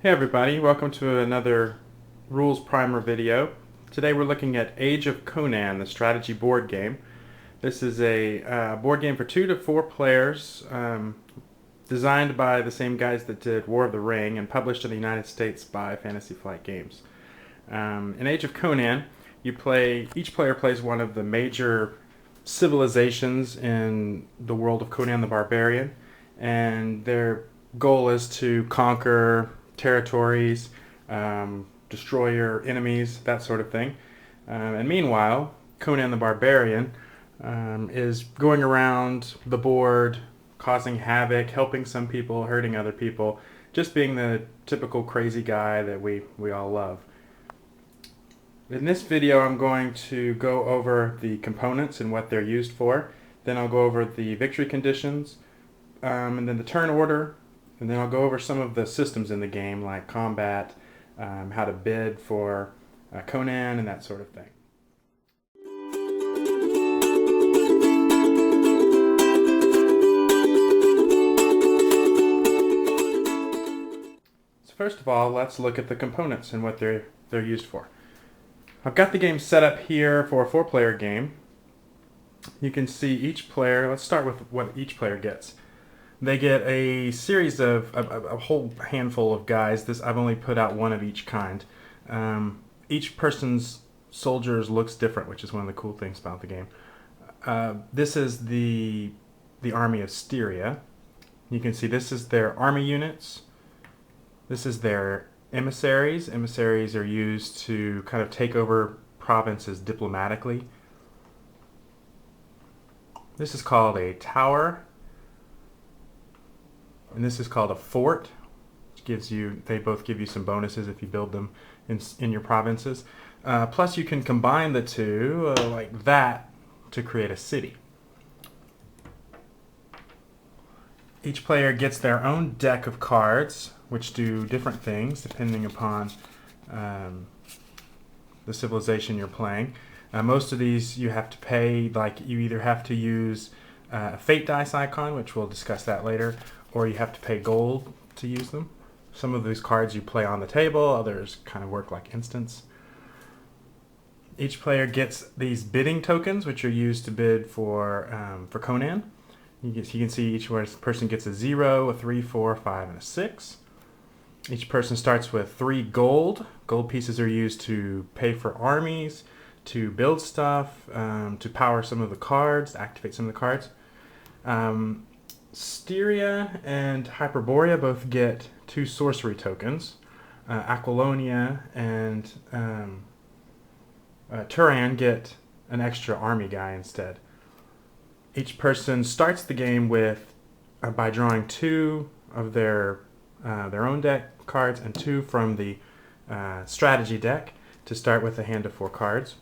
Hey everybody, welcome to another Rules Primer video. Today we're looking at Age of Conan, the strategy board game. This is a board game for 2 to 4 players, designed by the same guys that did War of the Ring and published in the United States by Fantasy Flight Games. In Age of Conan, each player plays one of the major civilizations in the world of Conan the Barbarian, and their goal is to conquer territories, destroy your enemies, that sort of thing. And meanwhile, Conan the Barbarian is going around the board, causing havoc, helping some people, hurting other people, just being the typical crazy guy that we all love. In this video, I'm going to go over the components and what they're used for. Then I'll go over the victory conditions, and then the turn order, and then I'll go over some of the systems in the game, like combat, how to bid for Conan, and that sort of thing. So first of all, let's look at the components and what they're used for. I've got the game set up here for a 4-player game. You can see each player. Let's start with what each player gets. They get a series of a whole handful of guys. I've only put out one of each kind. Each person's soldiers looks different, which is one of the cool things about the game. This is the army of Styria. You can see this is their army units. This is their emissaries. Emissaries are used to kind of take over provinces diplomatically. This is called a tower. And this is called a fort, which they both give you some bonuses if you build them in your provinces. Plus you can combine the two like that to create a city. Each player gets their own deck of cards, which do different things depending upon the civilization you're playing. Most of these you have to pay, like you either have to use a fate dice icon, which we'll discuss that later, or you have to pay gold to use them. Some of these cards you play on the table, others kind of work like instants. Each player gets these bidding tokens, which are used to bid for Conan. You can see each person gets a 0, a 3, 4, 5, and a 6. Each person starts with 3 gold. Gold pieces are used to pay for armies, to build stuff, to power some of the cards, to activate some of the cards. Styria and Hyperborea both get 2 sorcery tokens. Aquilonia and Turan get an extra army guy instead. Each person starts the game with by drawing 2 of their own deck cards and 2 from the strategy deck to start with a hand of 4 cards.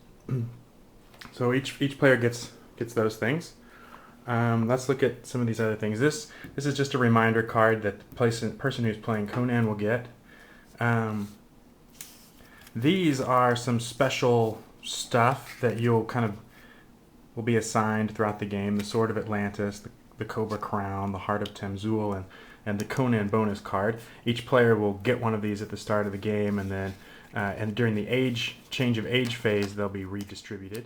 So each player gets those things. Let's look at some of these other things. This is just a reminder card that the person who's playing Conan will get. These are some special stuff that will be assigned throughout the game. The Sword of Atlantis, the Cobra Crown, the Heart of Tamzul, and the Conan bonus card. Each player will get one of these at the start of the game, and then and during the change of age phase, they'll be redistributed.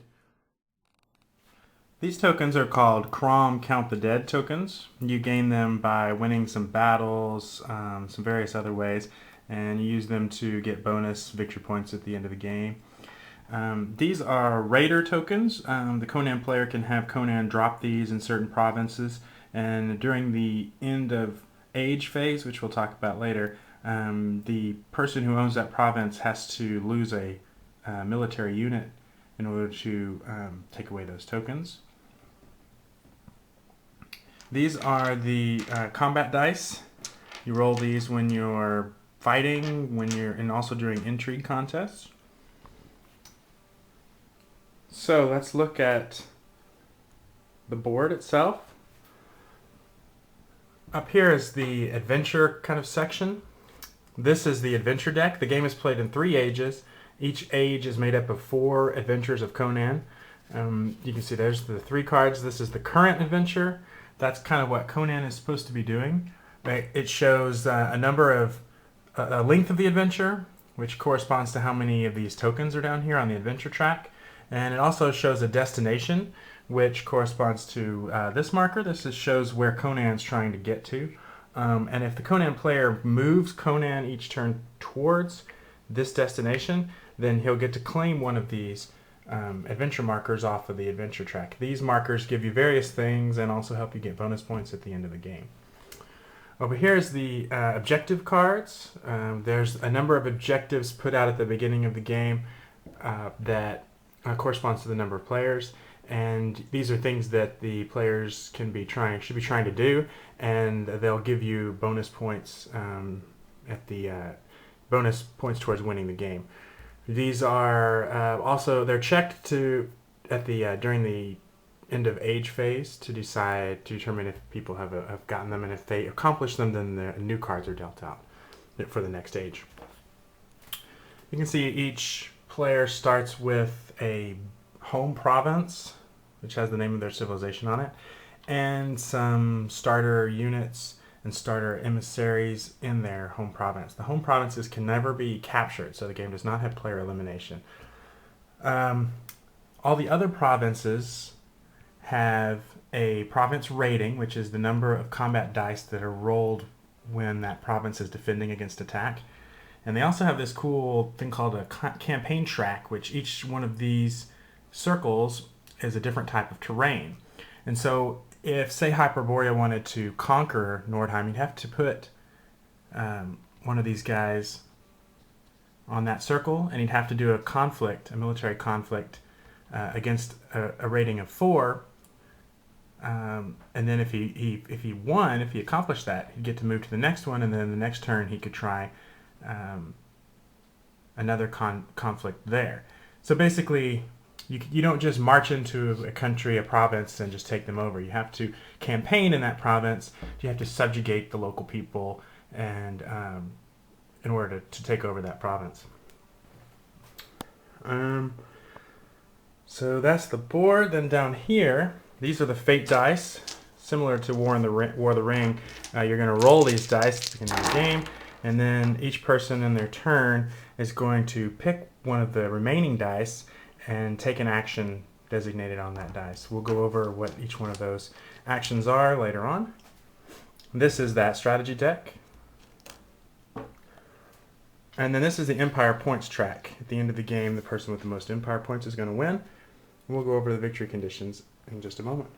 These tokens are called Crom Count the Dead tokens. You gain them by winning some battles, some various other ways, and you use them to get bonus victory points at the end of the game. These are Raider tokens. The Conan player can have Conan drop these in certain provinces, and during the end of age phase, which we'll talk about later, the person who owns that province has to lose a military unit in order to take away those tokens. These are the combat dice. You roll these when you're fighting, and also during intrigue contests. So let's look at the board itself. Up here is the adventure kind of section. This is the adventure deck. The game is played in 3 ages. Each age is made up of 4 adventures of Conan. You can see there's the 3 cards. This is the current adventure. That's kind of what Conan is supposed to be doing. It shows a number of a length of the adventure, which corresponds to how many of these tokens are down here on the adventure track. And it also shows a destination, which corresponds to this marker. This shows where Conan's trying to get to. And if the Conan player moves Conan each turn towards this destination, then he'll get to claim one of these adventure markers off of the adventure track. These markers give you various things and also help you get bonus points at the end of the game. Over here is the objective cards. There's a number of objectives put out at the beginning of the game that corresponds to the number of players, and these are things that the players should be trying to do, and they'll give you bonus points bonus points towards winning the game. These are also they're checked during the end of age phase to determine if people have gotten them, and if they accomplish them, then the new cards are dealt out for the next age. You can see each player starts with a home province, which has the name of their civilization on it, and some starter units and starter emissaries in their home province. The home provinces can never be captured, so the game does not have player elimination. All the other provinces have a province rating, which is the number of combat dice that are rolled when that province is defending against attack. And they also have this cool thing called a campaign track, which each one of these circles is a different type of terrain. And so if, say, Hyperborea wanted to conquer Nordheim, you'd have to put one of these guys on that circle, and he'd have to do a military conflict against a rating of 4. And then if he accomplished that, he'd get to move to the next one, and then the next turn he could try another conflict there. So basically, you don't just march into a country, a province, and just take them over. You have to campaign in that province. You have to subjugate the local people, and in order to take over that province. So that's the board. Then down here, these are the fate dice, similar to War of the Ring. You're going to roll these dice at the beginning of the game, and then each person in their turn is going to pick one of the remaining dice and take an action designated on that dice. We'll go over what each one of those actions are later on. This is that strategy deck. And then this is the Empire Points track. At the end of the game, the person with the most Empire Points is going to win. We'll go over the victory conditions in just a moment.